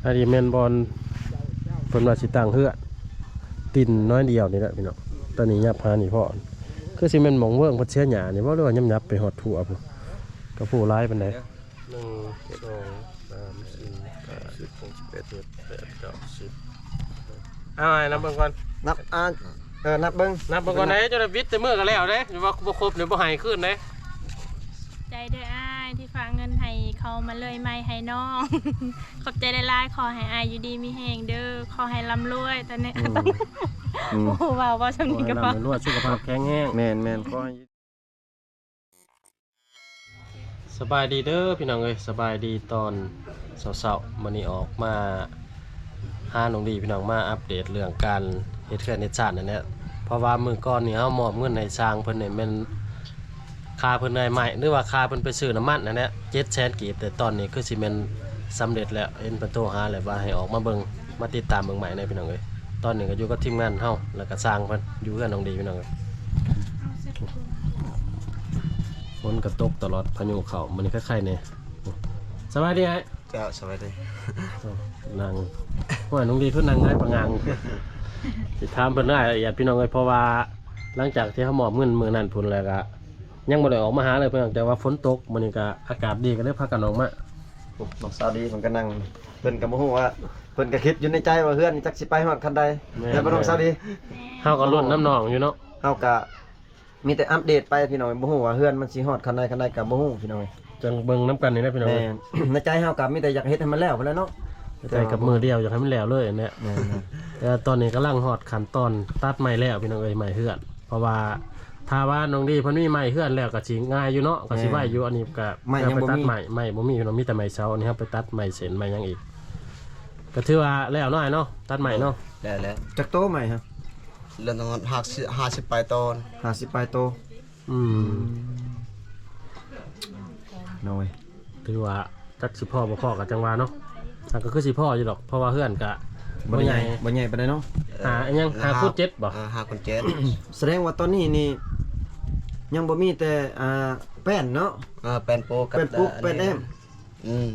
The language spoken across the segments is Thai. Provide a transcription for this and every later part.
อันนี้แม่นบอลเพิ่นว่าสิตั้งเฮือตินน้อยเดียวนี่แหละพี่น้องตอนนี้ยับหานี่พ่อคือสิแม่นหม่องเวิ้งเพิ่นเสียหญ้านี่บ่หรือว่ายับไปฮอดทั่วพุ่นก็ผู้ร้ายปานใด1 2 3 4 5 6 7 8 9 10 เอาไอ้นับเบิ่งก่อนนับนับเบิ่งก่อนไหนจะได้วิทย์แต่มื้อก็แล้วเด้ว่าบ่ครบเดี๋ยวบ่ให้คืนเด้ใจเด้ออ้ายที่ฝากเงินให้เขามาเลยไม่ให้น้อง ขอบใจได้หลายขอให้อ้ายอยู่ดีมีแฮงเด้อขอให้ร่ำรวยตอนนี้ต้องโอ้ว้าวว่าช่วงนี้ก็พอร่ำรวยสุขภาพแข็งแรงแม่นขอสบายดีเด้อพี่น้องเอ้ยสบายดีตอนเช้าๆมื้อนี้ออกมาหาน้องดีพี่น้องมาอัปเดตเรื่องการเฮ็ดเขื่อนเฮ็ดชาตินั่นแหละเพราะว่ามื้อก่อนนี่เฮามอบเงินให้สร้างเพิ่นนี่แม่นค่าเพิ่นได้ใหม่หรือว่าค่าเพิ่นไปซื้อน้ำมันนั่นแหละ700,000 กีบแต่ตอนนี้คือสิแม่นสำเร็จแล้วเห็นเพิ่นโทรหาแล้วว่าให้ออกมาเบิ่งมาติดตามเบิ่งใหม่ในพี่น้องเอ้ยตอนนี้ก็อยู่กับทีมงานเฮาแล้วก็สร้างเพิ่นอยู่กับน้องดีพี่น้องเอ้ยฝนก็ตกตลอดพายุเข้ามื้อนี้คล้ายๆแน่สบายดีไอ้เจ้าสบายดีนั่งว่าน้องดีเพิ่นนั่งง่ายประงังสิถามเพิ่นรายละเอียดพี่น้องเอ้ยเพราะว่าหลังจากที่เฮามอบเงินมื้อนั้นพุ่นแล้วก็ยังบ่ได้ออกมาหาเลยเพิ่นแต่ว่าฝนตกมื้อนี้ก็อากาศดีก็เลยพากันออกมาน้องสาวดีเพิ่นก็นั่งเพิ่นก็บ่ฮู้ว่าเพิ่นก็คิดอยู่ในใจว่าเฮือนจักสิไปฮอดคันใดแล้วบ่น้องสาวดีเฮาก็ลุ้นน้ำน้องอยู่เนาะเฮาก็มีแต่อัปเดตไปพี่น้องบ่ฮู้ว่าเฮือนมันสิฮอดคันใดก็บ่ฮู้พี่น้องจังเบิ่งน้ำกันนี่นะพี่น้องในใจเฮาก็มีแต่อยากเฮ็ดให้มันแล้วพุ่นแหล้วเนาะใจกับมือเดียวอยากให้มันแล้วเลยอันเนี้ยแต่ตอนนี้กำลังฮอดขั้นตอนตัดไม้แล้วพี่น้องเอ้ยไม้เฮือนเพราะว่าถ้าว่าน้องดีเพิ่นมีไม้เฮือนแล้วก็สิง่ายอยู่เนาะก็สิไว้อยู่อันนี้ก็ไปตัดไม้บ่มีพี่น้องมีแต่ไม้เสาอันนี้เฮาไปตัดไม้เส้นไม้หยังอีกก็ถือว่าแล้วน้อยเนาะตัดไม้เนาะแล้วจักโตใหม่ฮะเรื่องต้อง50ปลายตอน50ปลายโตน้อยถือว่าจักสิพ่อบ่พ่อก็จังว่าเนาะอันก็คือสิพ่ออยู่ดอกเพราะว่าเฮือนก็บ่ใหญ่ปานใดเนาะอันยัง5 ฟุต 7บ่5 ฟุต 7แสดงว่าตอนนี้นี่ยังบ่มีแต่แป้นเนาะแป้นโปกับแป้นปุ๊บแป้นแอม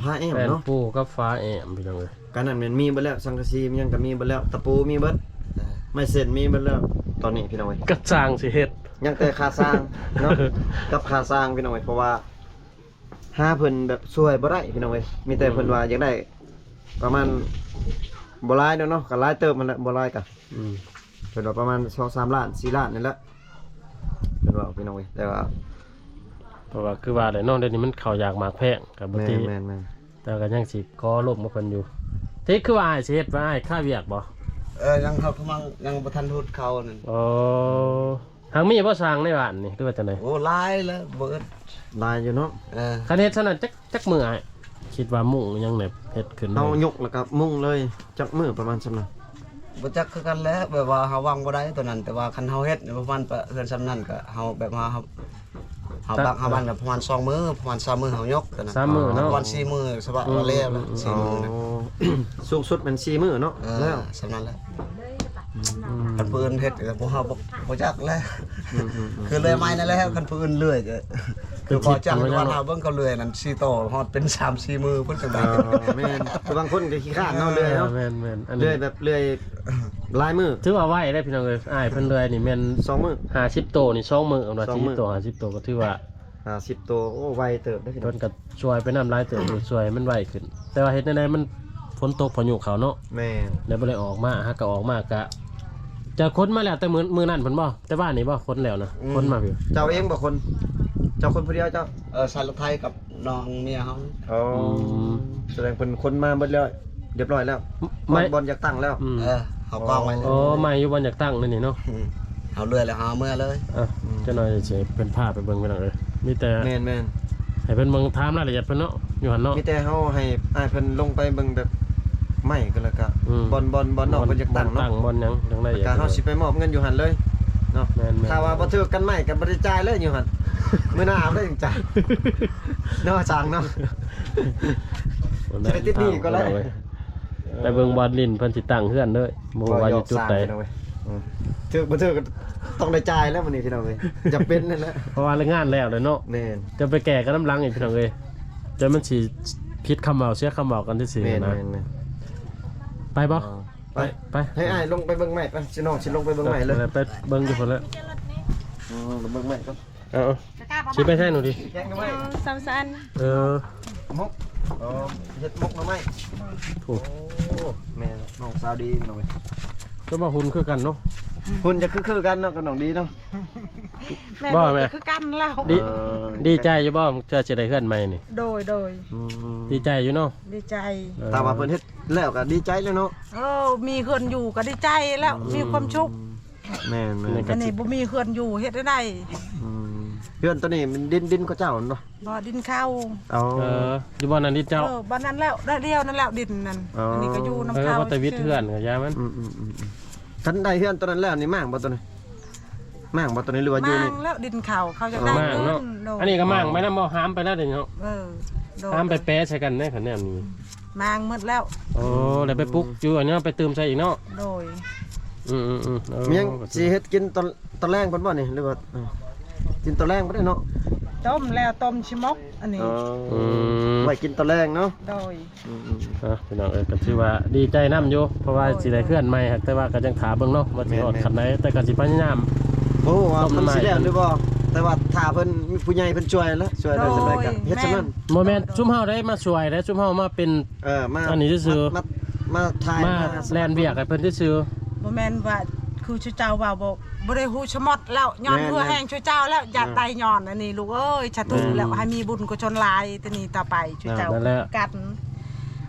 ผ้าแอมเนาะแป้นปูกับฟ้าแอมพี่น้องเอ้ยการนั้นมันมีเบิดแล้วสังกะสีมันยังก็มีเบิดแล้วตะปูมีเบิดไม้เส้นมีเบิดแล้วตอนนี้พี่น้องเอ้ยกระสร้างสิเฮ็ดยังแต่ค่าสร้างเนาะกับค่าสร้างพี่น้องเอ้ยเพราะว่าหาเพิ่นแบบช่วยบ่ได้พี่น้องเอ้ยมีแต่เพิ่นว่าอยากได้ประมาณบ่หลายเนาะก็หลายเติบมันแหละบ่หลายก็เพิ่นว่าประมาณ 2-3 ล้าน4ล้านนี่แหละเพิ่นว่าพี่น้องเอ้ยแต่ว่าเพราะว่าคือว่าได้เนาะเดี๋ยวนี้มันเข้าอยากมากแพงก็บ่ติแม่นแต่ก็ยังสิขอลบมาเพิ่นอยู่ที่คือว่าอ้ายสิเฮ็ดว่าอ้ายค่าเวียกบ่ยังเขากำลังยังบ่ทันฮูดเขานั่นอ๋อหางมีบ่สร้างในบ้านนี่คือว่าจังได๋โอ้หลายแล้วเบิดลายอยู่เนาะคันเฮ็ดซั่นน่ะจักมื้ออ้ายคิดว่ามุ่งยังแบบเฮ็ดขึ้นเอายกแล้วก็มุ่งเลยจักมื้อประมาณซำนั้นบ่จักคือกันแล้วแบบว่าเฮาวางบ่ได้ตัวนั้นแต่ว่าคันเฮาเฮ็ดประมาณเฮือนซำนั้นก็เฮาแบบว่าเฮาบ้านประมาณ2 มื้อประมาณ3 มื้อเฮายกตัวนั้น3 มื้อเนาะประมาณ4 มื้อสบายว่าแล้ว4 มื้อนะสูงสุดมัน4 มื้อเนาะแล้วซำนั้นแหละคันปืนเฮ็ดก็บ่เฮาบ่จักแล้วคือเลยไม้นั่นแหละคันปืนเลื่อยคือพอจังว่าเฮาเบิ่งเขาเลื่อยนั่น4โตฮอดเป็น 3-4 มื้อเพิ่นจังได๋แม่นบางคนก็ขี้คร้านเนาะเลื่อยเนาะแม่นเลื่อยแบบเลื่อยลายมือถือว่าไว้ได้พี่น้องเอ้ยอ้ายเพิ่นเลื่อยนี่แม่น2 มื้อ50โตนี่2 มื้อเอาว่า40โต50โตก็ถือว่า50โตโอ้ไวเติบได้พี่น้องเพิ่นก็ช่วยไปน้ำลายเติบอยู่ช่วยมันไวขึ้นแต่ว่าเฮ็ดได้มันฝนตกพายุเข้าเนาะแม่นแล้วบ่ได้ออกมาหาก็ออกมากะจะค้นมาแล้วแต่มื้อนั้นเพิ่นบ่แต่บ้านนี่บ่ค้นแล้วนะค้นมาพี่เจ้าเองบ่คนเจ้าคนผู้เดียวเจ้าสารไทยกับน้องเมียเฮาอ๋อแสดงเพิ่นคนมาหมดแล้วเรียบร้อยแล้วบอลอยากตั้งแล้วเฮากองไว้อ๋อไม่อยู่บ่อยากตั้งนี่เนาะเฮาเลื่อยแล้วเฮาเมื่อเลยจะหน่อยสิเป็นภาพไปเบิ่งไปหน่อยมีแต่แม่นให้เพิ่นเบิ่งถามรายละเอียดเพิ่นเนาะอยู่หั่นเนาะมีแต่เฮาให้อ้ายเพิ่นลงไปเบิ่งแบบไม่ก็แล้วก็บอลนอกเพิ่นอยากตั้งเนาะตั้งบอลหยังจังได๋ก็เฮาสิไปมอบเงินอยู่หั่นเลยเนาะถ้าว่าบ่ถือกันใหม่ก็บ่ได้จ่ายเลยอยู่หั่นมื้อหน้าบ่ได้จ่ายเนาะสั่งเนาะสิได้ติดหนี้ก็แล้วไปเบิ่งบอลลิ้นเพิ่นสิตั้งเฮือนเด้อบ่ว่าอยู่จุดใดถือบ่ถือก็ต้องได้จ่ายแล้วมื้อนี้พี่น้องเอ้ยจะเป็นนั่นแหละเพราะว่างานแล้วเนาะแม่นจะไปแก่กันน้ำลังอีกพี่น้องเอ้ยจะมันสิผิดคำเว้าเสียคำเว้ากันซื่อๆนะ ไปบ่ ไป ไป ให้อ้ายลงไปเบิ่งใหม่ไปสิน้องสิลงไปเบิ่งใหม่เลย ไปเบิ่งอยู่พุ่นแล้ว ลงเบิ่งใหม่ก่อน เอาสิไปใช่หนูดิ แกงหน่อไม้ ซ้ำซัน มกเฮ็ดมกหน่อไม้ ถูก โอ้แม่น้องสาวดีพี่น้องเว้ย ก็บ่หุ่นคือกันเนาะ หุ่นจะคือกันเนาะกับน้องดีเนาะ บ่แม่ คือกันแล้ว ดีใจอยู่บ่เจอสิได้เฮือนใหม่นี่ โดย ดีใจอยู่เนาะ ดีใจ ตาว่าเพิ่นเฮ็ดแล้วก็ดีใจแล้วเนาะ มีเฮือนอยู่ก็ดีใจแล้วมีความสุข แม่น อันนี้บ่มีเฮือนอยู่เฮ็ดได้ เพื่อนตัวนี้มันดินก็เจ้าเนาะ บ่ดินเข้า เอา อยู่บ่นั้นดิเจ้า บ้านนั้นแล้วได้เดียวนั่นแล้วดินนั่นอันนี้ก็อยู่น้ำเข้า ว่าแต่วิทย์เฮือนก็ยามัน ท่านได้เพื่อนตัวนั้นแล้วนี่มั่งบ่ตัวนี้มั่งบ่ตัวนี้หรือว่าอยู่ มั่ นี่ งแล้วดินเขาเขาจะได้ มั่งเนาะอันนี้ก็มั่งไปนำบ่หามไปแล้วเด้เนาะหามไปแปะใส่กันได้คันแนมนี้ มั่งหมดแล้ว โอ้แล้วไปปลุกอยู่อันนี้ไปเติมใส่อีกเนาะ โดย เมียงสิเฮ็ดกินตอนแรงเพิ่นบ่นี่หรือว่ากินตอนแรงบ่ได้เนาะ ต้มแล้วต้มชิมกอันนี้ ไว้กินตอนแรงเนาะ โดย พี่น้องก็ถือว่าดีใจนำอยู่เพราะว่าสิได้เคลื่อนใหม่แต่ว่าก็ยังถาเบิ่งเนาะว่าสิฮอดขันไหนแต่ก็สิพยายาม โอ้ว่ามันสิแล้วหรือบ่แต่ว่าถ้าเพิ่นมีผู้ใหญ่เพิ่นช่วยแล้วช่วยได้จังได๋ก็เฮ็ดซะนั้น บ่แม่นซุมเฮาได้มาช่วยได้ซุมเฮามาเป็น มา อันนี้ซื่อ มาถ่าย มาแลนเวียกให้เพิ่นซื่อ บ่แม่นว่าคือชูเจ้าว่าบ่ได้ฮู้ชะมดแล้วย้อนเพื่อแห้งชูเจ้าแล้วอยากได้ย้อนอันนี้ลูกเอ้ยชะตุแล้วให้มีบุญกุศลหลายตัวนี้ต่อไปชูเจ้ากัน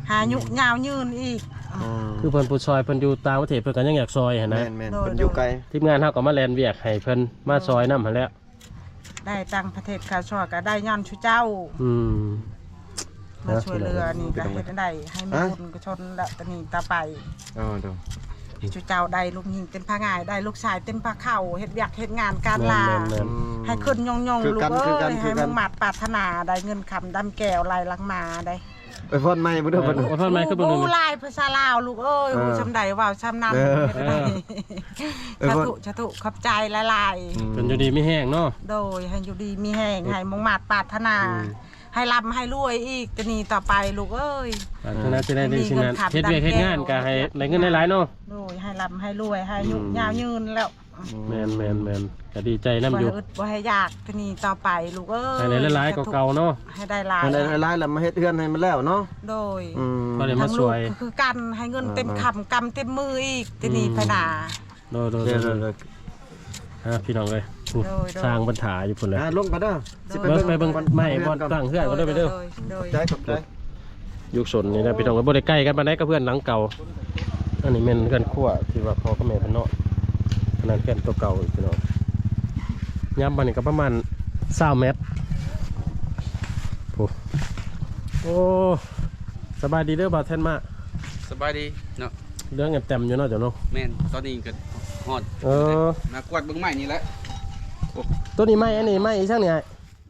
หายุยาวยืนอีก คือเพิ่นผู้ช่วยเพิ่นอยู่ต่างประเทศเพิ่นก็ยังอยากซอยหั่นนะ แม่นเพิ่นอยู่ไกล ทีมงานเฮาก็มาแลนเวียกให้เพิ่นมาซอยนำหั่นแหล้ว ได้ตั้งประเทศกาชอก็ได้ย้อนชูเจ้ามาช่วยเรือนี่ก็เฮ็ดได้ให้มีบุญกุศลแล้วตัวนี้ต่อไปดูชูเจ้าได้ลูกหญิงเต็มผ้าง่ายได้ลูกชายเต็มผ้าเข่าเฮ็ดเวียกเฮ็ดงานการลาให้ขึ้นยงลูกเอ้ยให้มุ่งมั่นปรารถนาได้เงินคำดำแก้วลายลังมาได้ไปพรใหม่บ่เด้อเพิ่น ว่าเพิ่นใหม่คือเบิ่ง ผู้ลายภาษาลาวลูกเอ้ยฮู้ชำใดว่าวชำนั้นชะตุขอบใจหลาย เพิ่นอยู่ดีมีแห้งเนาะ ๆโดยให้อยู่ดีมีแห้งให้มุ่งมั่นปรารถนาให้ร่ำให้รวยอีกจะนี่ต่อไปลูกเอ้ย ปรารถนาจะได้ดีสิ่งนั้นเฮ็ดเวียกเฮ็ดงานก็ให้ได้เงินหลายๆเนาะ โดยให้ร่ำให้รวยให้อายุยาวยืนแล้ว แม่นก็ดีใจนำอยู่ บ่ให้ยากจะนี่ต่อไปลูกเอ้ย ให้ได้หลายๆกว่าเก่าเนาะ ให้ได้หลาย ให้ได้หลายแล้วมาเฮ็ดเฮือนให้มันแล้วเนาะ โดย ก็ได้มาช่วย ก็คือกันให้เงินเต็มคำกำเต็มมืออีกจะนี่ไปหนา โดพี่น้องเลยสร้างปัญหาอยู่พุ่นเลย ลงไปเด้อ ไปเบิ่งไม่บ่ตั้งเฮือนก็ได้ไปเด้อ ใจขอบใจ ยุคสนนี่นะพี่น้องก็บ่ได้ใกล้กันปานใดกับเพื่อนหลังเก่าอันนี้แม่นเพื่อนขั้วที่ว่าพ่อกับแม่เพิ่นเนาะอันนั้นเพื่อนตัวเก่าพี่น้องย้ำบัดนี้ก็ประมาณ20เมตรโอ้สบายดีเด้อบ่าวแทนมา สบายดีเนาะ เรื่องเต็มอยู่เนาะเจ้าเนาะ แม่นตอนนี้ก็ฮอดมากวาดเบิ่งไม้นี่แหละ ตัวนี้ไม้อันนี้ไม้อีช่างนี่ไอ้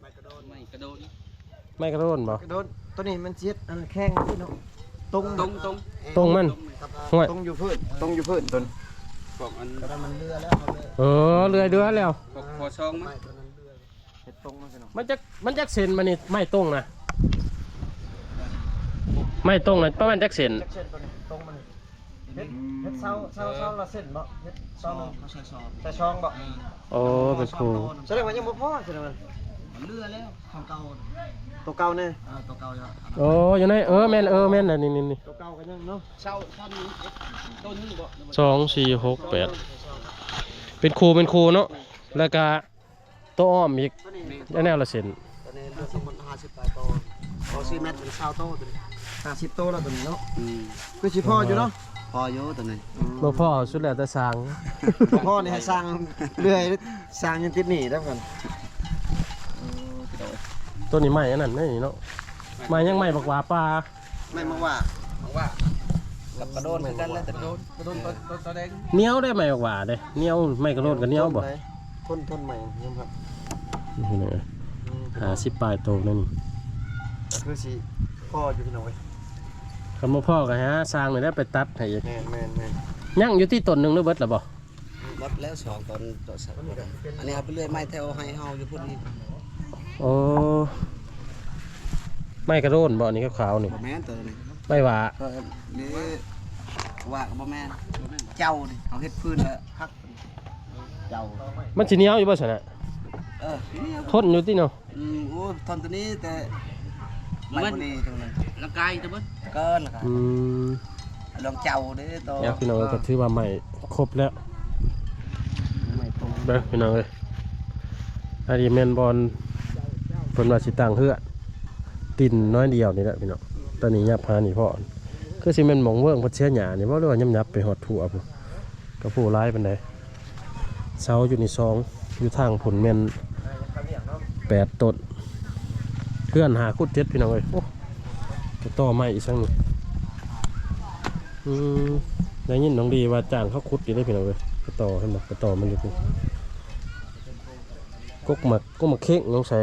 ไม้กระโดดไม้กระโดด ไม้กระโดนบ่ โดนตัวนี้มันเสียดอันแข้งพี่น้องตรง ตรงมันห้วย ตรงอยู่พื้นตรงอยู่พื้นต้น บอกอัน มันเลือแล้วเขาเลย เลื่อยเดือแล้ว พอช่องมั้ย เฮ็ดตรงมันพี่น้อง มันจักเซนมันนี่ไม้ตรงนะไม้ตรงนะประมาณจักเซน เส้นตัวนี้ตรงมันเฮ็ดเสาละเส้นบ่เฮ็ดเสานึงใส่ช่องบ่ โอ้เป็นครู แสดงว่ายังบ่พอแสดงว่า เรือแล้วของเก่า ตัวเก่าแน่ ตัวเก่าแล้ว โอ้อยู่ในแม่นน่ะนี่ ตัวเก่าก็ยังเนาะ เช่านี้ต้นนึงบ่ 2 4 6 8เป็นครูเนาะแล้วก็โต๊ะอ้อมอีกแนวละเซน ตัวนี้เรือสมมุติ50ปลายโตพอ4เมตรเป็น20โตตัวนี้50โตแล้วตัวนี้เนาะคือสิพออยู่เนาะ พอเยอะตัวนี้ บ่พอสุดแล้วแต่สร้าง พ่อนี่ให้สร้างเรื่อยสร้างยังติดหนี้ได้กัน ตัวนี้ไม้อันนั้นนี่เนาะไม้ยังไม้บักหว่าป่า ไม่มาว่า ว่ากับกระโดดเหมือนกันแล้วแต่กระโดดตัวแดง เหนียวได้ไม้บักหว่าเด้เหนียวไม้กระโดดก็เหนียวบ่ ทนใหม่ยังครับ นี่นะ50ปลายโตนั่น คือสิพ่ออยู่พี่น้องเว้ย คำว่าพ่อก็ฮะสร้างเลยได้ไปตัดให้อีก แม่น ยังอยู่ที่ต้นหนึงหรือเบิดล่ะบ่ หมดแล้วสองตอนตัวสัตว์อันนี้เอาไปเรื่อยไม้แถวให้เฮาอยู่พุ่นนี้ โอ้ไม้กระโดนบ่อันนี้ขาวๆนี่ บ่แม่นตัวนี้ ไม้หว่า ก็นี่ ว่าก็บ่แม่นเจ้าดิเอาเฮ็ดพื้นแล้วพักเจ้า มันสิเหนียวอยู่บ่ซั่นน่ะ นี่ ทนอยู่ติเนาะ โอ้ทนตัวนี้แต่มันดีตรงนั้น ร่างกายจะบ่ เกินล่ะครับ อืม ลองเจ้าเด้โต เนี่ยพี่น้องก็ถือว่าใหม่ครบแล้ว ไม่ตรง เด้อพี่น้องเอ้ยอันนี้แม่นบอลเพิ่นว่าสิตั้งเฮือติ่นน้อยเดียวนี่แหละพี่น้องตอนนี้ยับหานี่พ่อคือสิแม่นหม่องเวิ้งเพิ่นเสียหญ้านี่บ่รู้ว่ายับไปฮอดทั่วพุ่นก็ผู้ร้ายปานใดเสาอยู่นี่2อยู่ทางผลแม่น8ต้นเพื่อนหาขุด7พี่น้องเอ้ยโอ้จะต่อไม้อีกซังนี่ได้ยินน้องดีว่าจ้างเขาขุดอยู่ได้พี่น้องเอ้ยกระต่อให้มากระต่อมันอยู่พุ่นกกหมักเค้งน้องใส่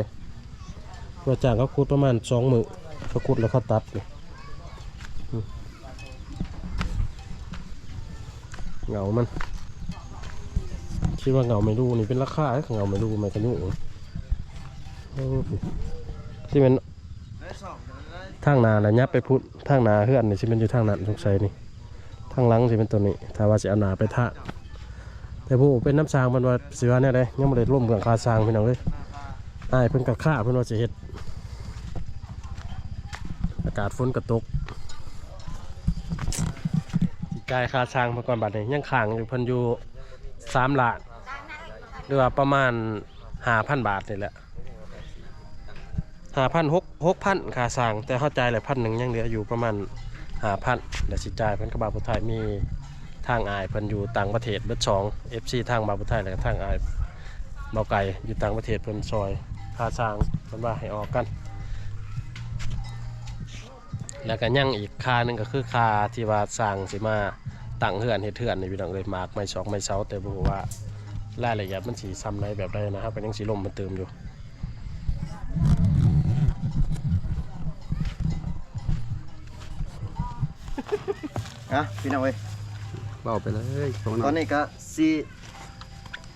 ว่าจ้างเขาขุดประมาณ2 มื้อเขาขุดแล้วเขาตัดนี่เหงามันคิดว่าเหงาไม่รู้นี่เป็นราคาเหงาไม่รู้ไม่กันยุ่งที่มันทางนาน่ะยับไปพุทธทางนาเฮือนนี่สิมันอยู่ทางนั้นสงสัยนี่ทางหลังสิเป็นตัวนี้ถ้าว่าสิเอานาไปท่าแต่ผู้เป็นน้ำสร้างมันว่าสิว่าแน่ได้ยังบ่ได้ร่วมเรื่องค่าสร้างพี่น้องเอ้ยอ้ายเพิ่นก็ค่าเพิ่นว่าสิเฮ็ดอากาศฝนก็ตกสิจ่ายค่าสร้างมาก่อนบัดนี้ยังค้างอยู่เพิ่นอยู่3 ล้านหรือว่าประมาณ 5,000 บาทนี่แหละ6,000ค่าสร้างแต่เข้าใจแหละ1,000ยังเหลืออยู่ประมาณ 5,000แล้วสิจ่ายเพิ่นก็บ่าวผู้ไทยมีทางอายเพิ่นอยู่ต่างประเทศเบิด2 FC ทางบ่าวผู้ไทยแล้วก็ทางอายเบาไก่อยู่ต่างประเทศเพิ่นซอยค่าสร้างเพิ่นว่าให้ออกกันแล้วก็ยังอีกค่านึงก็คือค่าที่ว่าสร้างสิมาตั้งเฮือนเฮ็ดเฮือนนี่พี่น้องเอ้ยมากไม้ซอกไม้เสาแต่บ่ฮู้ว่ารายละเอียดมันสิซ้ำในแบบใดนะครับก็ยังสิล่มมาเติมอยู่ พี่น้องเอ้ย เบาไปเลย ตอนนี้ก็สิ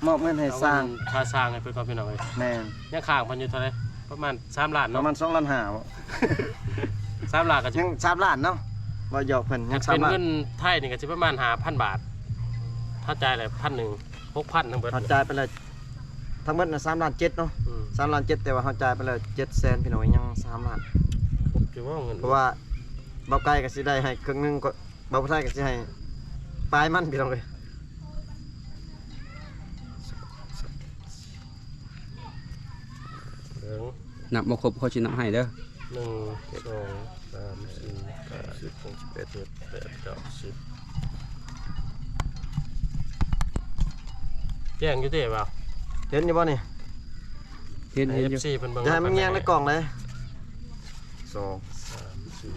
มอบเงินให้สร้าง ค่าสร้างให้เพิ่นก่อนพี่น้องเอ้ย แม่น ยังค้างเพิ่นอยู่เท่าไหร่ประมาณ3 ล้าน ป เนาะ ระมาณ2 ล้าน5บ่ 3 ล้านก็สิ ยัง3 ล้านเนาะบ่หยอกเพิ่นยัง เป็น 3 ล้าน เงินไทยนี่ก็สิประมาณ 5,000 บาทถ้าจ่ายเลย1,000 6,000ทั้งเบิด เขาจ่ายไปแล้วทั้งหมดน่ะ3 ล้าน 7เนาะ อืม 3 ล้าน 7แต่ว่าเขาจ่ายไปแล้ว700,000พี่น้องยัง3 ล้าน ผมคิดว่าเงิน เพราะว่าเบาไก่ก็สิได้ให้ครึ่งหนึงก็เบาผู้ไทยก็สิให้ปลายมันพี่น้องเอ้ย เหลือง นับบ่ครบเขาสินับให้เด้อ 1 2 3 4 5 6 7 8 9 10แจ้งอยู่เด้เปล่า เห็นอยู่บ่นี่ เห็นอยู่ FC เพิ่นเบิ่ง อย่าให้มันแยงในกล่องเลย2 3 4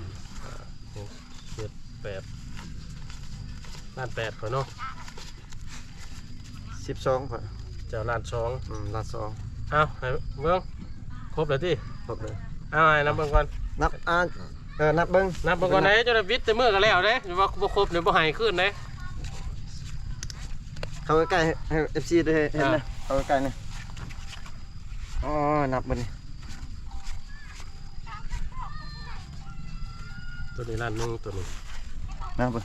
5 6 7 8ล้าน8ข่อยเนาะ 12พุ่น เจ้าล้าน2 ล้าน เอาให้เบิ่งครบแล้วติ 2ครบเลย เอาให้นับเบิ่งก่อน นับนับเบิ่ง นับเบิ่งก่อนเด้จะได้วิทย์แต่มื้อก็แล้วเด้อย่าว่าบ่ครบเดี๋ยวบ่ให้คืนเด้ เข้าใกล้ๆให้ FC ได้เห็นนะเข้าใกล้ๆนี่อ๋อนับเบิ่งนี่ ตัวนี้ล้านหนึงตัวนี้ นับเบิ่ง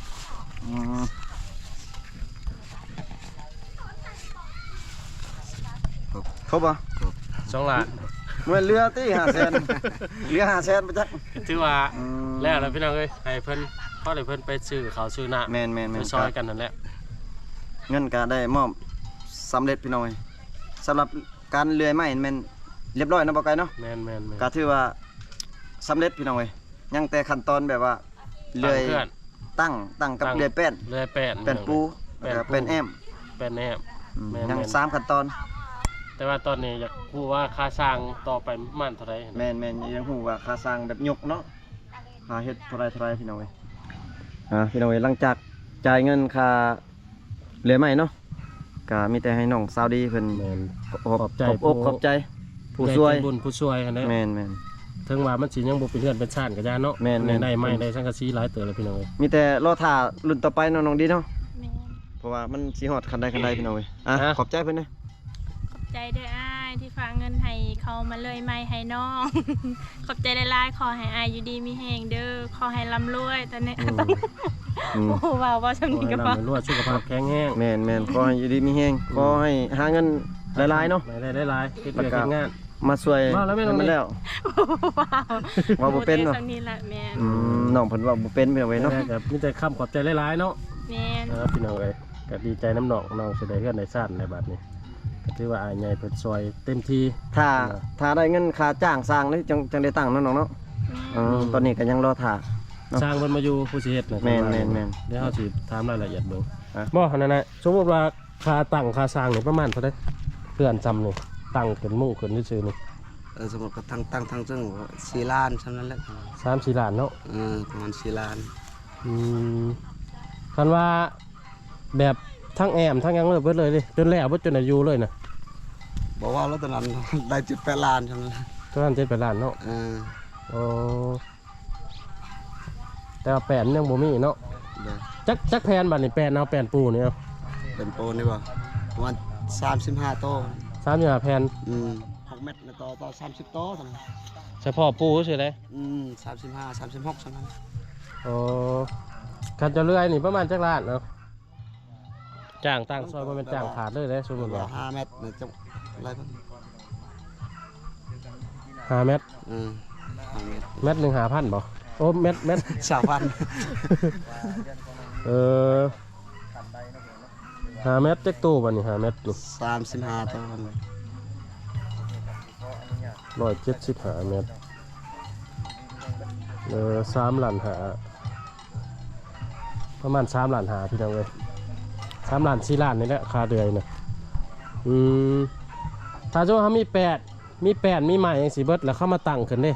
ครบบ่ 2 ล้าน หน่วยเรือตี้500,000เรือ500,000ไปจัก ถือว่าแล้วพี่น้องเอ้ยให้เพิ่นพอได้เพิ่นไปซื้อข้าวซื้อน้ำ แม่น ไป ๆ ซอยกันนั่นแหละ เงินก็ได้มอบสำเร็จพี่น้อยสำหรับการเลื่อยไม้แม่นเรียบร้อยเนาะบ่ไกลเนาะ แม่นๆๆ ก็ถือว่าสำเร็จพี่น้อยยังแต่ขั้นตอนแบบว่าเลื่อย เพื่อน ตั้งกับเลื่อยแป้น เลยแป้น แป้นปูแล้วก็แป้นแอม แป้นแอม แม่น ยัง แม่น 3ขั้นตอน แต่ว่าตอนนี้อยากรู้ว่าค่าสร้างต่อไปประมาณเท่าไหร่ แม่นยังฮู้ว่าค่าสร้างแบบยกเนาะค่าเฮ็ดเท่าไรพี่น้อยพี่น้อยหลังจากจ่ายเงินค่าเลื่อยไม้เนาะก็มีแต่ให้น้องสาวดีเพิ่น แม่น ขอบใจผู้ช่วย ใจบุญผู้ช่วยหั่นแหละ แม่น ถึงว่ามันสิยังบ่เป็นเฮือนเป็นชาติก็ย่าเนาะ แม่นๆ ได้ไม้ได้สังกะสีหลายเติบแล้วพี่น้องเอ้ย มีแต่รอท่ารุ่นต่อไปเนาะน้องดีเนาะ แม่น เพราะว่ามันสิฮอดคันใดพี่น้องเว้ยขอบใจเพิ่นนะ ขอบใจเด้ออ้ายที่ฝากเงินให้เขามาเลยไม่ให้น้อง ขอบใจหลายๆขอให้อ้ายอยู่ดีมีแฮงเด้อขอให้ร่ำรวยตอนนี้ โอ้ว้าวสำนีก็พอ ให้ร่ำให้รวยสุขภาพแข็งแรง แม่นขอให้อยู่ดีมีแฮงขอให้หาเงินหลายๆเนาะ ได้หลายๆเฮ็ดเวียกเฮ็ดงาน มาช่วย มาแล้วแม่น้อง ให้มันแล้ว ว้าว ว่าบ่เป็นเนอะ สำนีละแม่น น้องเพิ่นว่าบ่เป็นพี่น้องเว้ยเนาะ ได้แต่มีแต่คำขอบใจหลายๆเนาะ แม่น พี่น้องเอ้ยก็ดีใจน้ำหนองน้องสิได้เฮือนได้ซ่านในบัดนี้ก็ถือว่าอายใหญ่เพิ่นซอยเต็มที่ ถ้าได้เงินค่าจ้างสร้างนี่จังได้ตั้งเนาะน้องเนาะตอนนี้ก็ยังรอท่า สร้างเพิ่นมาอยู่ผู้สิเฮ็ดน่ะ แม่น เดี๋ยวเฮาสิถามรายละเอียดเบิ่ง อ่ะ บ่นั่นน่ะสมมุติว่าค่าตั้งค่าสร้างนี่ประมาณเท่าใดเพื่อนจำนี่ตั้งขึ้นมุ้งขึ้นซื่อๆนี่ สมมุติก็ตั้งซึ่ง4ล้านเท่านั้นแหละ 3-4 ล้านเนาะ ประมาณ4ล้าน คันว่าแบบทั้งแอมทั้งหยังเลยเบิดเลยดิจนแล้วเบิดจนอายุเลยน่ะ บอกว่าแล้วตอนนั้น ได้7-8ล้านเท่านั้น เท่านั้น7-8ล้านเนาะ อ๋อแต่ว่าแป้นยังบ่มีเนาะ เด้อ จักแผ่นบัดนี้แป้นเอาแป้นปูนี่เอา เป็นโปรนี่บ่ประมาณ35โต 35แผ่น 6 เมตรแล้วต่อ30โตเท่านั้น เฉพาะปูซื่อเลย 35 36เท่านั้น อ๋อคันจะเลื่อยนี่ประมาณจักล้านเนาะจ้างตั้งซอยบ่แม่นจ้างขาดเลยเด้สมมุติว่า 5 เมตรเนี่ยจะอะไรบ้าง 5 เมตร 5 เมตร เม็ดหนึง 5,000บ่โอ้เม็ด 3,000 เออ5 เมตรจักตู้บัดนี้5 เมตรนี่ 35โต 175 เมตร3 ล้านหาประมาณ3 ล้านหาพี่น้องเอ้ย3 ล้าน4 ล้านนี่แหละค่าเดือยน่ะถ้าสมมุติว่ามี8มีไม้จังซี่เบิดแล้วเข้ามาตั้งขึ้นเด้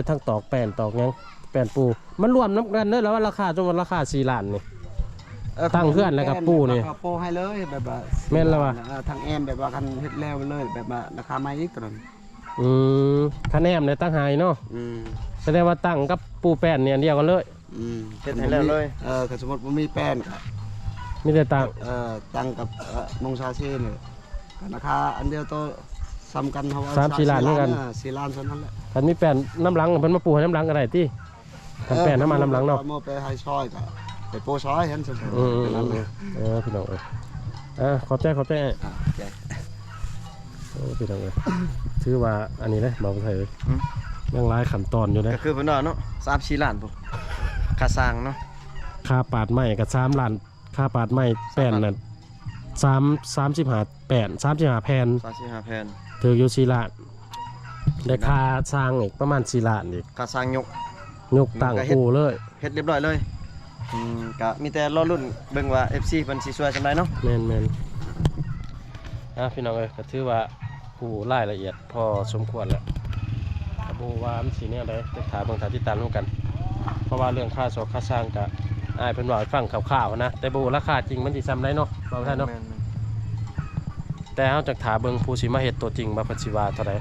ทั้งตอกแป้นตอกหยังแป้นปูมันรวมนำกันเด้อแล้วว่าราคาสมมุติราคา4 ล้านนี่ ตั้งเพื่อนแล้วกับปูนี่ ราคาปูให้เลยแบบว่า แม่นแล้ววะ ทางแอมแบบว่ากันเฮ็ดแล้วเลยแบบว่าราคาไม่อีกตอนนั้น คะแนนในตั้งหายเนาะแสดงว่าตั้งกับปูแป้นเนี่ยอันเดียวกันเลย เฮ็ดให้แล้วเลย ก็สมมุติว่ามีแป้นก็ มีแต่ตั้ง ตั้งกับมงชาเช่เลยก็ราคาอันเดียวโตซ้ำกันเท่าว่า 3-4 ล้านเหมือนกัน 4 ล้านเท่านั้นแหละ คันมีแป้นน้ำหลังเพิ่นมาปูให้น้ำหลังก็ได้ติคันแป้นน้ำมันน้ำหลังเนาะ โมไปให้ซอยก็ไปโปซอยเห็นซั่น พี่น้องเอ้ยขอบใจ พี่น้องเอ้ยถือว่าอันนี้เลยบ่าวไทยยังหลายขั้นตอนอยู่เด้ ก็คือเพิ่นว่าเนาะ3-4ล้านพุ่นค่าสร้างเนาะ ค่าปาดไม้ก็3 ล้านค่าปาดไม้แป้นน่ะ35แผ่น35แผ่น 35แผ่น ถืออยู่4 ล้านได้ค่าสร้างอีกประมาณ4 ล้านอีก ค่าสร้างยก ยกตั้งปูเลย เฮ็ดเรียบร้อยเลยก็มีแต่รอรุ่นเบิ่งว่า FC เพิ่นสิช่วยจังไดเนาะ แม่นพี่น้องเอ้ยก็ถือว่าผู้รายละเอียดพอสมควรแล้วก็บ่ว่ามันสิแนวใดไปถามเบิ่งถามติดตามร่วมกัน เพราะว่าเรื่องค่าสอกค่าสร้างก็อ้ายเพิ่นว่าให้ฟังคร่าวๆนะแต่บ่รู้ราคาจริงมันสิซ้ำได้เนาะบ่ท่านเนาะแต่เฮาจักถามเบิ่งผู้สิมาเฮ็ดตัวจริงว่าเพิ่นสิว่าเท่าใด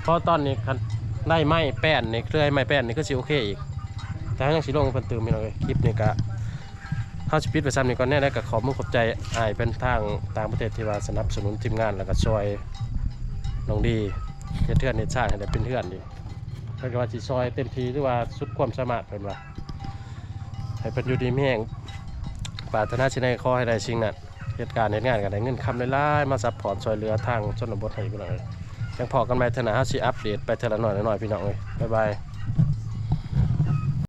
เพราะตอนนี้คันได้ไม้แป้นนี่เคลื่อยไม้แป้นนี่ก็สิโอเคอีกแต่เฮายังสิลงเพิ่นเติมพี่น้องเอ้ยคลิปนี้ก็เฮาสิปิดไปซ้ำนี่ก่อนแน่ได้ก็ขอบคุณขอบใจอ้ายเป็นทางต่างประเทศที่ว่าสนับสนุนทีมงานแล้วก็ช่วยน้องดีเฮ็ดเทือนเฮ็ดชาติให้ได้เป็นเทือนดีเพิ่นก็ว่าสิซอยเต็มที่หรือว่าสุดความสามารถเพิ่นว่าให้เพิ่นอยู่ดีมีแรงปรารถนาสิได้ขอให้ได้สิ่งนั้นเหตุการณ์เฮ็ดงานก็ได้เงินคำหลายๆมาซัพพอร์ตช่วยเหลือทางชนบทให้พี่น้องเอ้ยจังพอกันใหม่เทื่อหน้าเฮาสิอัปเดตไปเทื่อละน้อยๆพี่น้องเอ้ยบ๊ายบาย